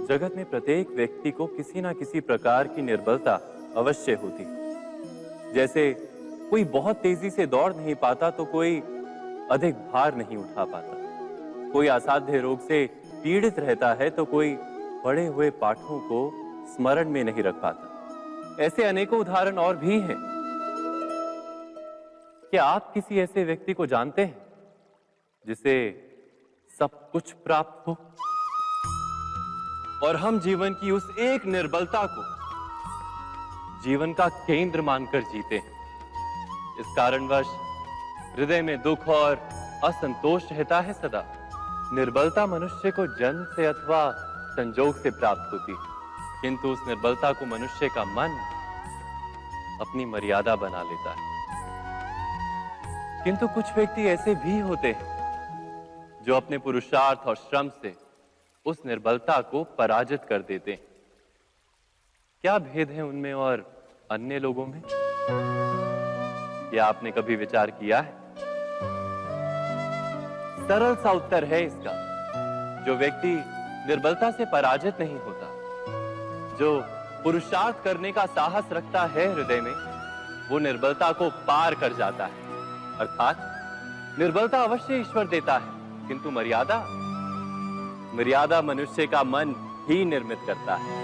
जगत में प्रत्येक व्यक्ति को किसी ना किसी प्रकार की निर्बलता अवश्य होती। जैसे कोई बहुत तेजी से दौड़ नहीं पाता तो कोई अधिक भार नहीं उठा पाता, कोई असाध्य रोग से पीड़ित रहता है तो कोई पढ़े हुए पाठों को स्मरण में नहीं रख पाता। ऐसे अनेकों उदाहरण और भी हैं। क्या आप किसी ऐसे व्यक्ति को जानते हैं जिसे सब कुछ प्राप्त हो और हम जीवन की उस एक निर्बलता को जीवन का केंद्र मानकर जीते हैं? इस कारणवश हृदय में दुख और असंतोष रहता है सदा। निर्बलता मनुष्य को जन्म से अथवा संजोग से प्राप्त होती है, किंतु उस निर्बलता को मनुष्य का मन अपनी मर्यादा बना लेता है। किंतु कुछ व्यक्ति ऐसे भी होते हैं जो अपने पुरुषार्थ और श्रम से उस निर्बलता को पराजित कर देते हैं। क्या भेद है उनमें और अन्य लोगों में? क्या आपने कभी विचार किया है? सरल सा उत्तर है इसका। जो व्यक्ति निर्बलता से पराजित नहीं होता, जो पुरुषार्थ करने का साहस रखता है हृदय में, वो निर्बलता को पार कर जाता है। अर्थात निर्बलता अवश्य ईश्वर देता है, किंतु मर्यादा मनुष्य का मन ही निर्मित करता है।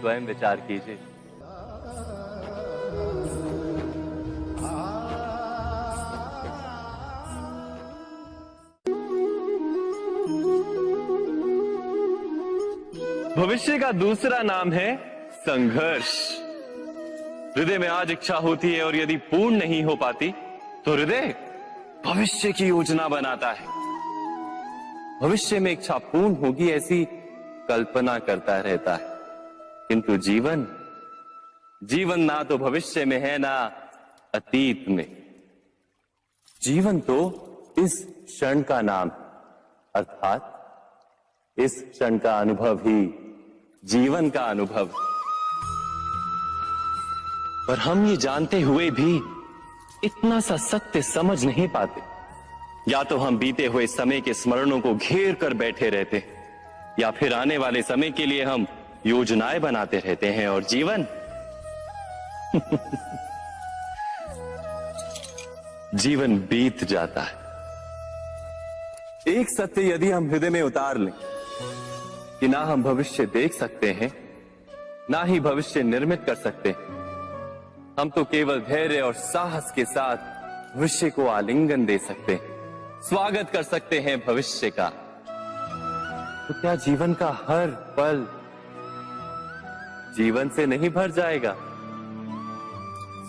स्वयं विचार कीजिए। भविष्य का दूसरा नाम है संघर्ष। हृदय में आज इच्छा होती है और यदि पूर्ण नहीं हो पाती तो हृदय भविष्य की योजना बनाता है। भविष्य में इच्छा पूर्ण होगी ऐसी कल्पना करता रहता है, किंतु जीवन ना तो भविष्य में है ना अतीत में। जीवन तो इस क्षण का नाम है, अर्थात इस क्षण का अनुभव ही जीवन का अनुभव। पर हम ये जानते हुए भी इतना सा सत्य समझ नहीं पाते। या तो हम बीते हुए समय के स्मरणों को घेर कर बैठे रहते, या फिर आने वाले समय के लिए हम योजनाएं बनाते रहते हैं और जीवन जीवन बीत जाता है। एक सत्य यदि हम हृदय में उतार लें कि ना हम भविष्य देख सकते हैं, ना ही भविष्य निर्मित कर सकते हैं, हम तो केवल धैर्य और साहस के साथ भविष्य को आलिंगन दे सकते हैं, स्वागत कर सकते हैं भविष्य का। तो क्या जीवन का हर पल जीवन से नहीं भर जाएगा?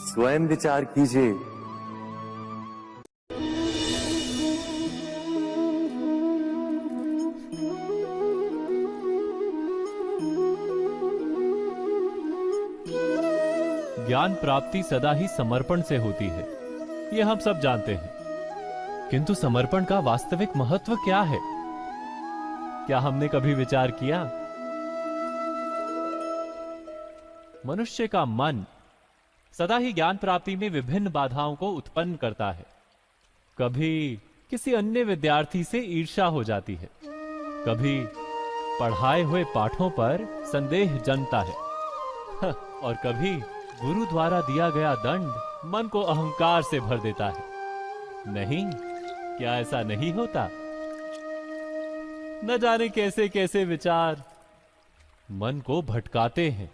स्वयं विचार कीजिए। ज्ञान प्राप्ति सदा ही समर्पण से होती है, यह हम सब जानते हैं। किंतु समर्पण का वास्तविक महत्व क्या है? क्या हमने कभी विचार किया? मनुष्य का मन सदा ही ज्ञान प्राप्ति में विभिन्न बाधाओं को उत्पन्न करता है। कभी किसी अन्य विद्यार्थी से ईर्ष्या हो जाती है, कभी पढ़ाए हुए पाठों पर संदेह जन्मता है और कभी गुरु द्वारा दिया गया दंड मन को अहंकार से भर देता है। नहीं, क्या ऐसा नहीं होता? न जाने कैसे कैसे विचार मन को भटकाते हैं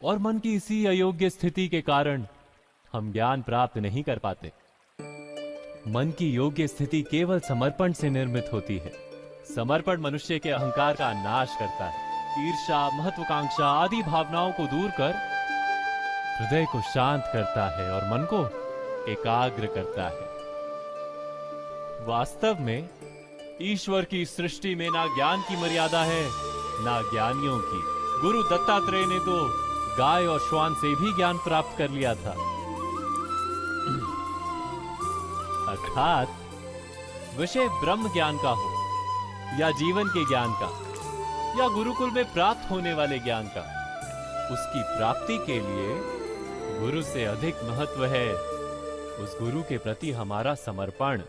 और मन की इसी अयोग्य स्थिति के कारण हम ज्ञान प्राप्त नहीं कर पाते। मन की योग्य स्थिति केवल समर्पण से निर्मित होती है। समर्पण मनुष्य के अहंकार का नाश करता है, ईर्ष्या, महत्वाकांक्षा आदि भावनाओं को दूर कर हृदय को शांत करता है और मन को एकाग्र करता है। वास्तव में ईश्वर की सृष्टि में ना ज्ञान की मर्यादा है ना ज्ञानियों की। गुरु दत्तात्रेय ने तो गाय और श्वान से भी ज्ञान प्राप्त कर लिया था। अर्थात विषय ब्रह्म ज्ञान का हो या जीवन के ज्ञान का या गुरुकुल में प्राप्त होने वाले ज्ञान का, उसकी प्राप्ति के लिए गुरु से अधिक महत्व है उस गुरु के प्रति हमारा समर्पण।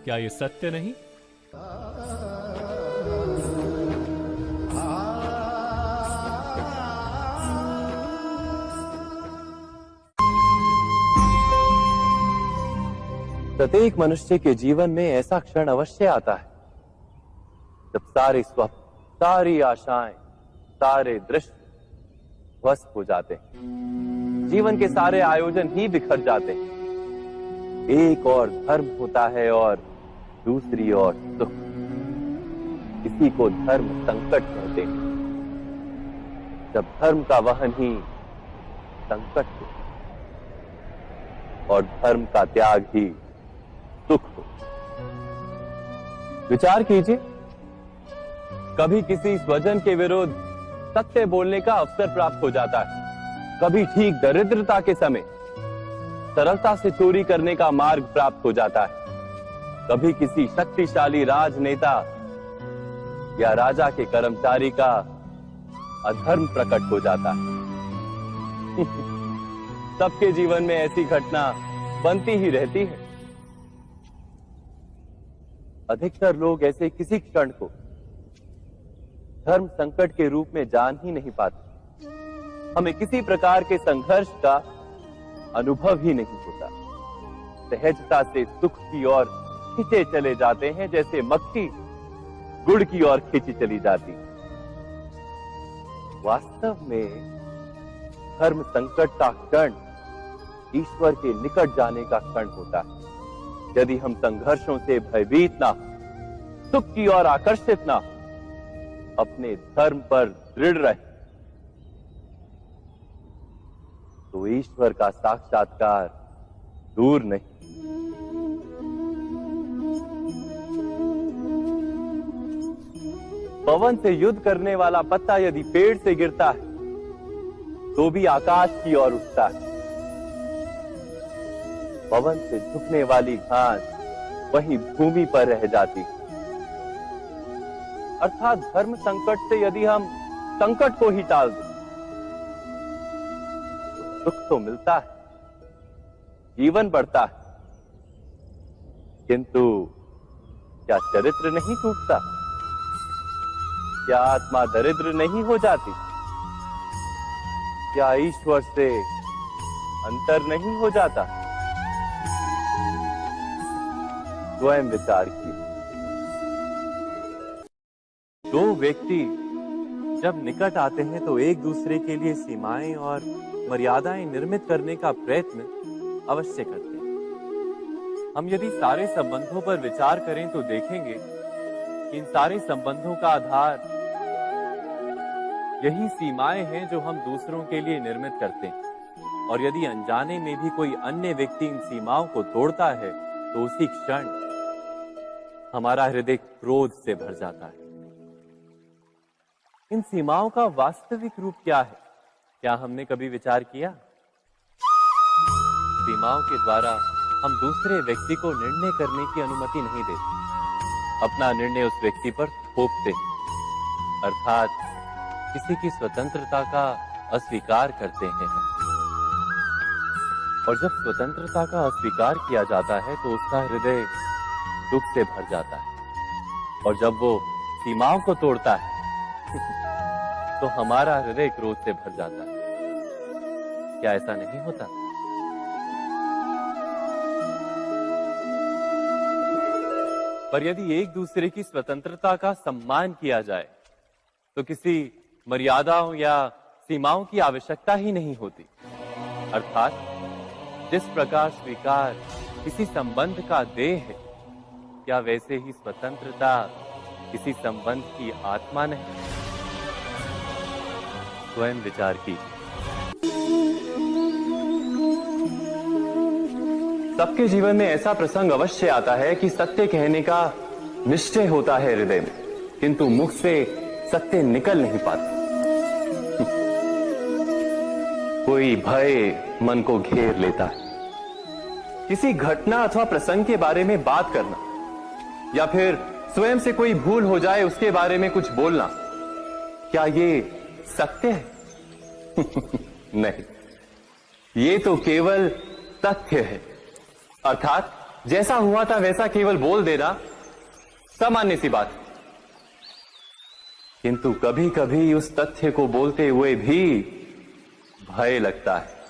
क्या ये सत्य नहीं? प्रत्येक मनुष्य के जीवन में ऐसा क्षण अवश्य आता है जब सारे स्वप्न, सारी आशाएं, सारे दृश्य ध्वस्त हो जाते हैं। जीवन के सारे आयोजन ही बिखर जाते हैं। एक और धर्म होता है और दूसरी ओर सुख। इसी को धर्म संकट कहते हैं। जब धर्म का वहन ही संकट हो और धर्म का त्याग ही सुख हो। विचार कीजिए, कभी किसी स्वजन के विरुद्ध सत्य बोलने का अवसर प्राप्त हो जाता है, कभी ठीक दरिद्रता के समय सरलता से चोरी करने का मार्ग प्राप्त हो जाता है, कभी किसी शक्तिशाली राजनेता या राजा के कर्मचारी का अधर्म प्रकट हो जाता है। सबके जीवन में ऐसी घटना बनती ही रहती है। अधिकतर लोग ऐसे किसी क्षण को धर्म संकट के रूप में जान ही नहीं पाते। हमें किसी प्रकार के संघर्ष का अनुभव ही नहीं होता। सहजता से सुख की ओर खींचे चले जाते हैं, जैसे मक्खी गुड़ की ओर खींची चली जाती। वास्तव में धर्म संकट का क्षण ईश्वर के निकट जाने का क्षण होता है। यदि हम संघर्षों से भयभीत ना, सुख की ओर आकर्षित ना, अपने धर्म पर दृढ़ रहे, तो ईश्वर का साक्षात्कार दूर नहीं। पवन से युद्ध करने वाला पत्ता यदि पेड़ से गिरता है तो भी आकाश की ओर उठता है। पवन से झुकने वाली घास वहीं भूमि पर रह जाती है। अर्थात धर्म संकट से यदि हम संकट को ही टाल दें तो सुख तो मिलता है, जीवन बढ़ता है, किंतु क्या चरित्र नहीं टूटता? क्या आत्मा दरिद्र नहीं हो जाती? क्या ईश्वर से अंतर नहीं हो जाता? स्वयं विचार किए। दो व्यक्ति जब निकट आते हैं तो एक दूसरे के लिए सीमाएं और मर्यादाएं निर्मित करने का प्रयत्न अवश्य करते हैं। हम यदि सारे संबंधों पर विचार करें तो देखेंगे कि इन सारे संबंधों का आधार यही सीमाएं हैं जो हम दूसरों के लिए निर्मित करते हैं। और यदि अनजाने में भी कोई अन्य व्यक्ति इन सीमाओं को तोड़ता है तो उसी क्षण हमारा हृदय क्रोध से भर जाता है। इन सीमाओं का वास्तविक रूप क्या है? क्या हमने कभी विचार किया? सीमाओं के द्वारा हम दूसरे व्यक्ति को निर्णय करने की अनुमति नहीं देते, अपना निर्णय उस व्यक्ति पर थोपते हैं, अर्थात किसी की स्वतंत्रता का अस्वीकार करते हैं। और जब स्वतंत्रता का अस्वीकार किया जाता है तो उसका हृदय दुख से भर जाता है। और जब वो सीमाओं को तोड़ता है तो हमारा हृदय क्रोध से भर जाता है। क्या ऐसा नहीं होता? पर यदि एक दूसरे की स्वतंत्रता का सम्मान किया जाए तो किसी मर्यादाओं या सीमाओं की आवश्यकता ही नहीं होती। अर्थात जिस प्रकार स्वीकार किसी संबंध का देह है, क्या वैसे ही स्वतंत्रता किसी संबंध की आत्मा नहीं? स्वयं विचार कीजिए। सबके जीवन में ऐसा प्रसंग अवश्य आता है कि सत्य कहने का निश्चय होता है हृदय में, किंतु मुख से सत्य निकल नहीं पाता। कोई भय मन को घेर लेता है। किसी घटना अथवा प्रसंग के बारे में बात करना या फिर स्वयं से कोई भूल हो जाए उसके बारे में कुछ बोलना, क्या ये सत्य है? नहीं, ये तो केवल तथ्य है। अर्थात जैसा हुआ था वैसा केवल बोल देना सामान्य सी बात। किंतु कभी कभी उस तथ्य को बोलते हुए भी भय लगता है।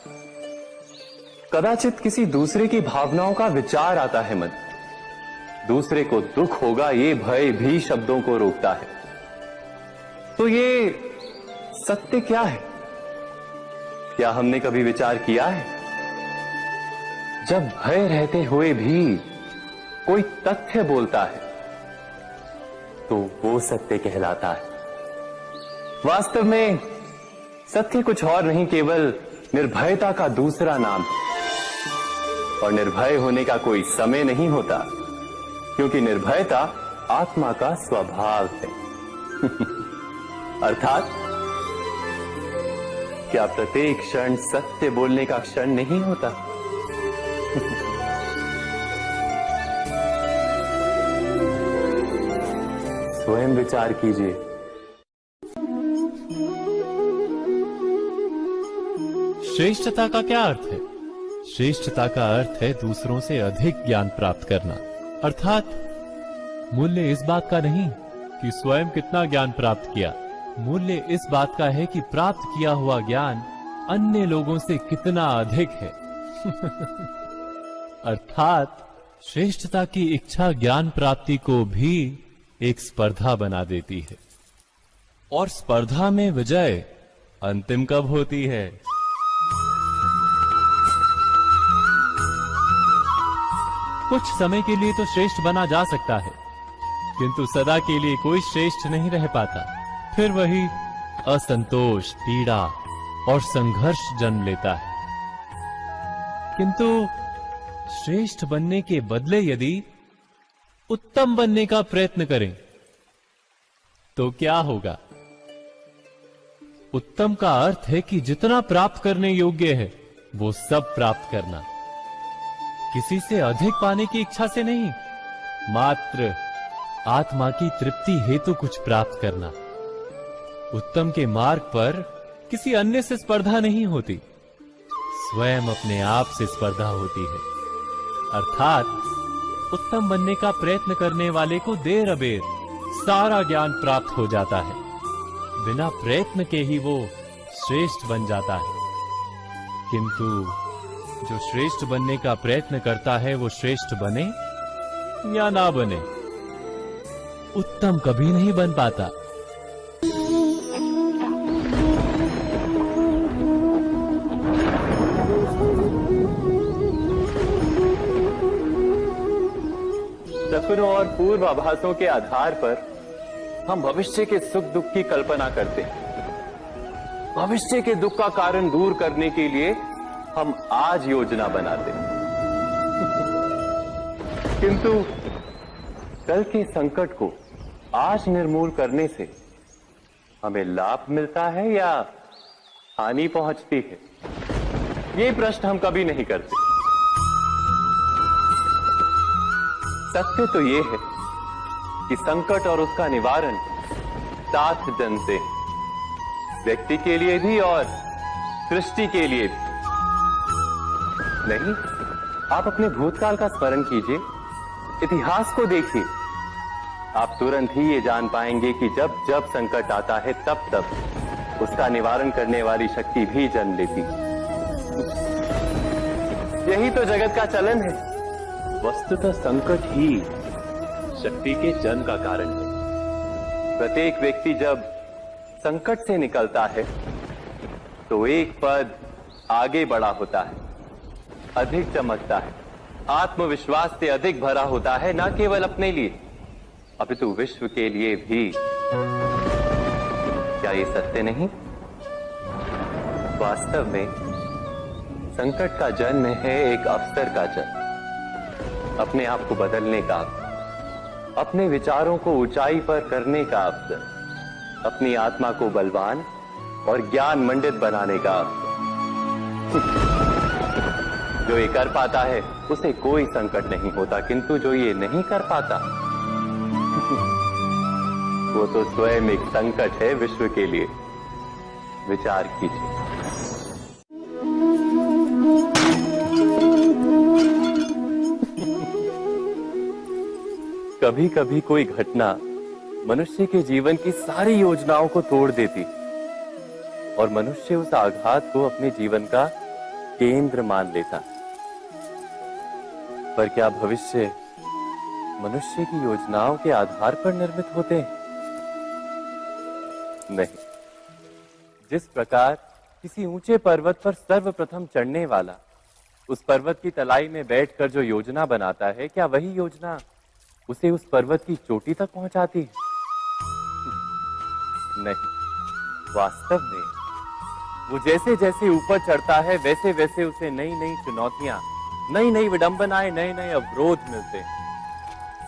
कदाचित किसी दूसरे की भावनाओं का विचार आता है मन। दूसरे को दुख होगा ये भय भी शब्दों को रोकता है। तो ये सत्य क्या है? क्या हमने कभी विचार किया है? जब भय रहते हुए भी कोई तथ्य बोलता है तो वो सत्य कहलाता है। वास्तव में सत्य कुछ और नहीं, केवल निर्भयता का दूसरा नाम है। और निर्भय होने का कोई समय नहीं होता, क्योंकि निर्भयता आत्मा का स्वभाव है। अर्थात क्या प्रत्येक क्षण सत्य बोलने का क्षण नहीं होता? स्वयं विचार कीजिए। श्रेष्ठता का क्या अर्थ है? श्रेष्ठता का अर्थ है दूसरों से अधिक ज्ञान प्राप्त करना। अर्थात मूल्य इस बात का नहीं कि स्वयं कितना ज्ञान प्राप्त किया, मूल्य इस बात का है कि प्राप्त किया हुआ ज्ञान अन्य लोगों से कितना अधिक है। अर्थात श्रेष्ठता की इच्छा ज्ञान प्राप्ति को भी एक स्पर्धा बना देती है। और स्पर्धा में विजय अंतिम कब होती है? कुछ समय के लिए तो श्रेष्ठ बना जा सकता है, किंतु सदा के लिए कोई श्रेष्ठ नहीं रह पाता। फिर वही असंतोष, पीड़ा और संघर्ष जन्म लेता है। किंतु श्रेष्ठ बनने के बदले यदि उत्तम बनने का प्रयत्न करें तो क्या होगा? उत्तम का अर्थ है कि जितना प्राप्त करने योग्य है वो सब प्राप्त करना, किसी से अधिक पाने की इच्छा से नहीं, मात्र आत्मा की तृप्ति हेतु कुछ प्राप्त करना। उत्तम के मार्ग पर किसी अन्य से स्पर्धा नहीं होती, स्वयं अपने आप से स्पर्धा होती है। अर्थात उत्तम बनने का प्रयत्न करने वाले को देर अबेर सारा ज्ञान प्राप्त हो जाता है, बिना प्रयत्न के ही वो श्रेष्ठ बन जाता है। किंतु जो श्रेष्ठ बनने का प्रयत्न करता है वो श्रेष्ठ बने या ना बने, उत्तम कभी नहीं बन पाता। सपनों और पूर्वाभासों के आधार पर हम भविष्य के सुख दुख की कल्पना करते हैं। भविष्य के दुख का कारण दूर करने के लिए हम आज योजना बनाते हैं। किंतु कल के संकट को आज निर्मूल करने से हमें लाभ मिलता है या हानि पहुंचती है? ये प्रश्न हम कभी नहीं करते। सत्य तो ये है कि संकट और उसका निवारण साथ जन से, व्यक्ति के लिए भी और सृष्टि के लिए भी। नहीं, आप अपने भूतकाल का स्मरण कीजिए, इतिहास को देखिए। आप तुरंत ही ये जान पाएंगे कि जब जब संकट आता है तब तब उसका निवारण करने वाली शक्ति भी जन्म लेती है। यही तो जगत का चलन है। वस्तुतः संकट ही शक्ति के जन्म का कारण है। प्रत्येक व्यक्ति जब संकट से निकलता है तो एक पद आगे बढ़ा होता है, अधिक चमकता है, आत्मविश्वास से अधिक भरा होता है, न केवल अपने लिए अपितु विश्व के लिए भी। क्या ये सत्य नहीं? वास्तव में संकट का जन्म है एक अवसर का जन्म, अपने आप को बदलने का, अपने विचारों को ऊंचाई पर करने का अवसर, अपनी आत्मा को बलवान और ज्ञान मंडित बनाने का अवसर। जो ये कर पाता है उसे कोई संकट नहीं होता, किंतु जो ये नहीं कर पाता वो तो स्वयं एक संकट है विश्व के लिए। विचार कीजिए। कभी कभी कोई घटना मनुष्य के जीवन की सारी योजनाओं को तोड़ देती और मनुष्य उस आघात को अपने जीवन का केंद्र मान लेता। पर क्या भविष्य मनुष्य की योजनाओं के आधार पर निर्मित होते हैं? नहीं। जिस प्रकार किसी ऊंचे पर्वत पर सर्वप्रथम चढ़ने वाला उस पर्वत की तलाई में बैठकर जो योजना बनाता है, क्या वही योजना उसे उस पर्वत की चोटी तक पहुंचाती है? नहीं। वास्तव में वो जैसे जैसे ऊपर चढ़ता है, वैसे वैसे उसे नई नई चुनौतियां, नई नई विडंबनाएं, नए नए अवरोध मिलते हैं।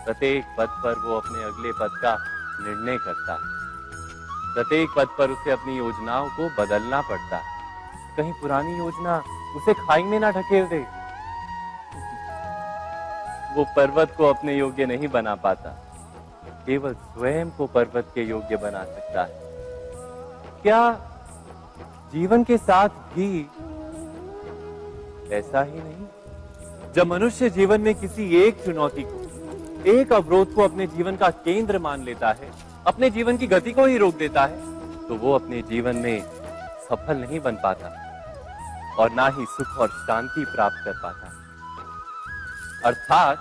प्रत्येक पद पर वो अपने अगले पद का निर्णय करता है। प्रत्येक पद पर उसे अपनी योजनाओं को बदलना पड़ता है। कहीं पुरानी योजना उसे खाई में ना ढकेल दे। वो पर्वत को अपने योग्य नहीं बना पाता, केवल स्वयं को पर्वत के योग्य बना सकता है। क्या जीवन के साथ भी ऐसा ही नहीं? जब मनुष्य जीवन में किसी एक चुनौती को, एक अवरोध को अपने जीवन का केंद्र मान लेता है, अपने जीवन की गति को ही रोक देता है, तो वो अपने जीवन में सफल नहीं बन पाता और ना ही सुख और शांति प्राप्त कर पाता। अर्थात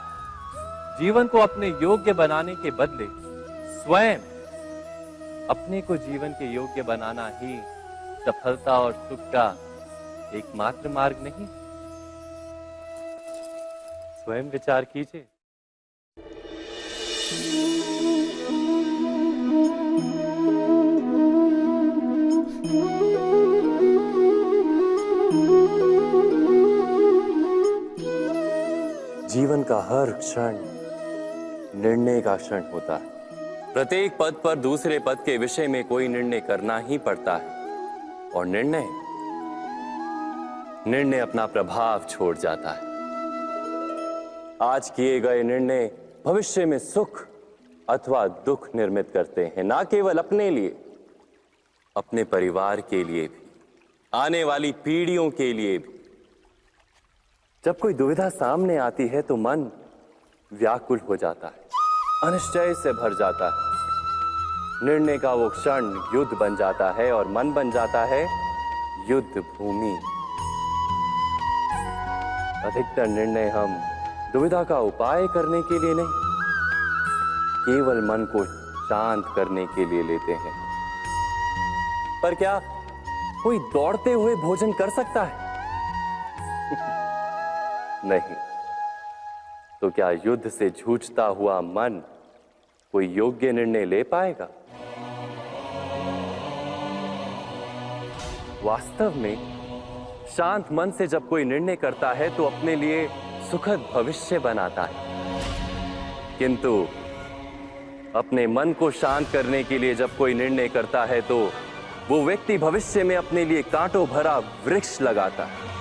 जीवन को अपने योग्य बनाने के बदले स्वयं अपने को जीवन के योग्य बनाना ही सफलता और सुख का एकमात्र मार्ग नहीं। स्वयं विचार कीजिए। जीवन का हर क्षण निर्णय का क्षण होता है। प्रत्येक पद पर दूसरे पद के विषय में कोई निर्णय करना ही पड़ता है और निर्णय अपना प्रभाव छोड़ जाता है। आज किए गए निर्णय भविष्य में सुख अथवा दुख निर्मित करते हैं, ना केवल अपने लिए, अपने परिवार के लिए भी, आने वाली पीढ़ियों के लिए भी। जब कोई दुविधा सामने आती है तो मन व्याकुल हो जाता है, अनिश्चय से भर जाता है। निर्णय का वो क्षण युद्ध बन जाता है और मन बन जाता है युद्ध भूमि। अधिकतर निर्णय हम दुविधा का उपाय करने के लिए नहीं, केवल मन को शांत करने के लिए लेते हैं। पर क्या कोई दौड़ते हुए भोजन कर सकता है? नहीं। तो क्या युद्ध से जूझता हुआ मन कोई योग्य निर्णय ले पाएगा? वास्तव में शांत मन से जब कोई निर्णय करता है तो अपने लिए सुखद भविष्य बनाता है, किंतु अपने मन को शांत करने के लिए जब कोई निर्णय करता है तो वो व्यक्ति भविष्य में अपने लिए कांटों भरा वृक्ष लगाता है।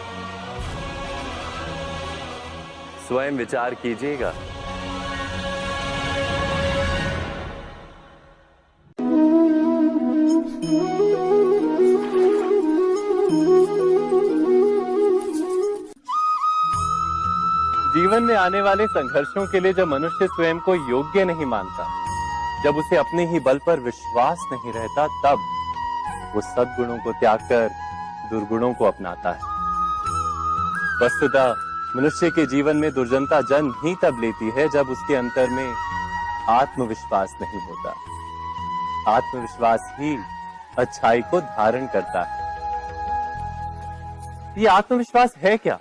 स्वयं विचार कीजिएगा। जीवन में आने वाले संघर्षों के लिए जब मनुष्य स्वयं को योग्य नहीं मानता, जब उसे अपने ही बल पर विश्वास नहीं रहता, तब वो सद्गुणों को त्याग कर दुर्गुणों को अपनाता है। वस्तुतः मनुष्य के जीवन में दुर्जनता जन्म ही तब लेती है जब उसके अंतर में आत्मविश्वास नहीं होता। आत्मविश्वास ही अच्छाई को धारण करता है। ये आत्मविश्वास है क्या?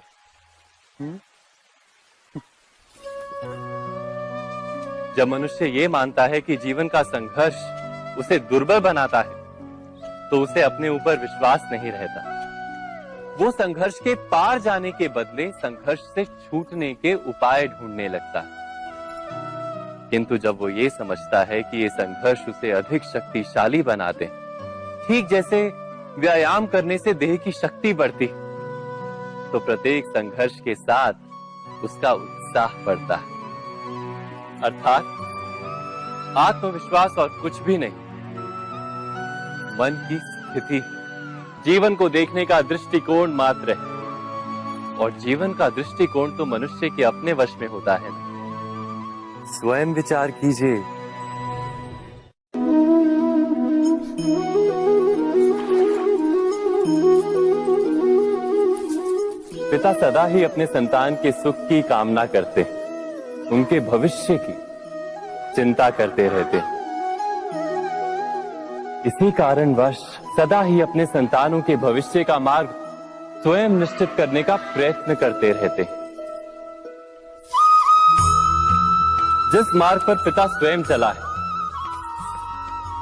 जब मनुष्य ये मानता है कि जीवन का संघर्ष उसे दुर्बल बनाता है, तो उसे अपने ऊपर विश्वास नहीं रहता। वो संघर्ष के पार जाने के बदले संघर्ष से छूटने के उपाय ढूंढने लगता है। किंतु जब वो ये समझता है कि ये संघर्ष उसे अधिक शक्तिशाली बनाते हैं, ठीक जैसे व्यायाम करने से देह की शक्ति बढ़ती, तो प्रत्येक संघर्ष के साथ उसका उत्साह बढ़ता है। अर्थात आत्मविश्वास और कुछ भी नहीं, मन की स्थिति, जीवन को देखने का दृष्टिकोण मात्र है। और जीवन का दृष्टिकोण तो मनुष्य के अपने वश में होता है। स्वयं विचार कीजिए। पिता सदा ही अपने संतान के सुख की कामना करते, उनके भविष्य की चिंता करते रहते। इसी कारणवश सदा ही अपने संतानों के भविष्य का मार्ग स्वयं निश्चित करने का प्रयत्न करते रहते। जिस मार्ग पर पिता स्वयं चला है,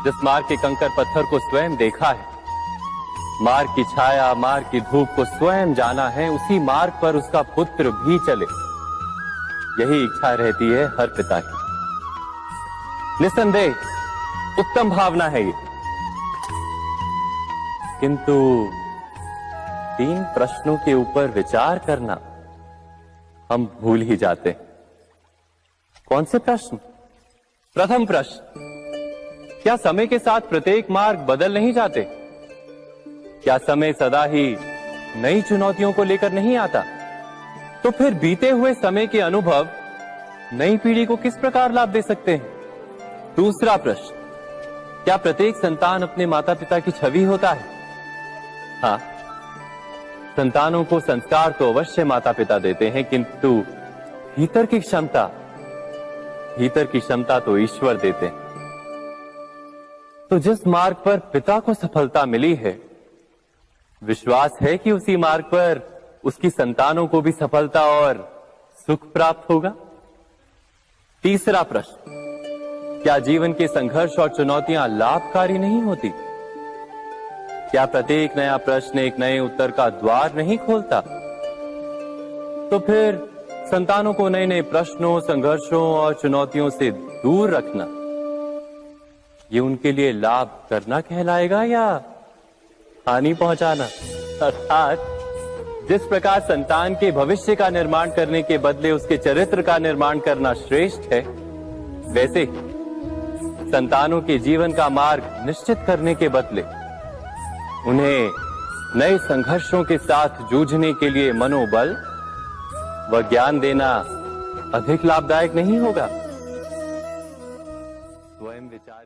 जिस मार्ग के कंकर पत्थर को स्वयं देखा है, मार्ग की छाया, मार्ग की धूप को स्वयं जाना है, उसी मार्ग पर उसका पुत्र भी चले, यही इच्छा रहती है हर पिता की। निस्संदेह उत्तम भावना है ये, किंतु 3 प्रश्नों के ऊपर विचार करना हम भूल ही जाते हैं। कौन से प्रश्न? प्रथम प्रश्न, क्या समय के साथ प्रत्येक मार्ग बदल नहीं जाते? क्या समय सदा ही नई चुनौतियों को लेकर नहीं आता? तो फिर बीते हुए समय के अनुभव नई पीढ़ी को किस प्रकार लाभ दे सकते हैं? दूसरा प्रश्न, क्या प्रत्येक संतान अपने माता पिता की छवि होता है? हाँ, संतानों को संस्कार तो अवश्य माता पिता देते हैं, किंतु भीतर की क्षमता तो ईश्वर देते हैं। तो जिस मार्ग पर पिता को सफलता मिली है, विश्वास है कि उसी मार्ग पर उसकी संतानों को भी सफलता और सुख प्राप्त होगा। तीसरा प्रश्न, क्या जीवन के संघर्ष और चुनौतियां लाभकारी नहीं होती? क्या प्रत्येक नया प्रश्न एक नए उत्तर का द्वार नहीं खोलता? तो फिर संतानों को नए नए प्रश्नों, संघर्षों और चुनौतियों से दूर रखना, ये उनके लिए लाभ करना कहलाएगा या हानि पहुंचाना? अर्थात जिस प्रकार संतान के भविष्य का निर्माण करने के बदले उसके चरित्र का निर्माण करना श्रेष्ठ है, वैसे संतानों के जीवन का मार्ग निश्चित करने के बदले उन्हें नए संघर्षों के साथ जूझने के लिए मनोबल व ज्ञान देना अधिक लाभदायक नहीं होगा? स्वयं विचार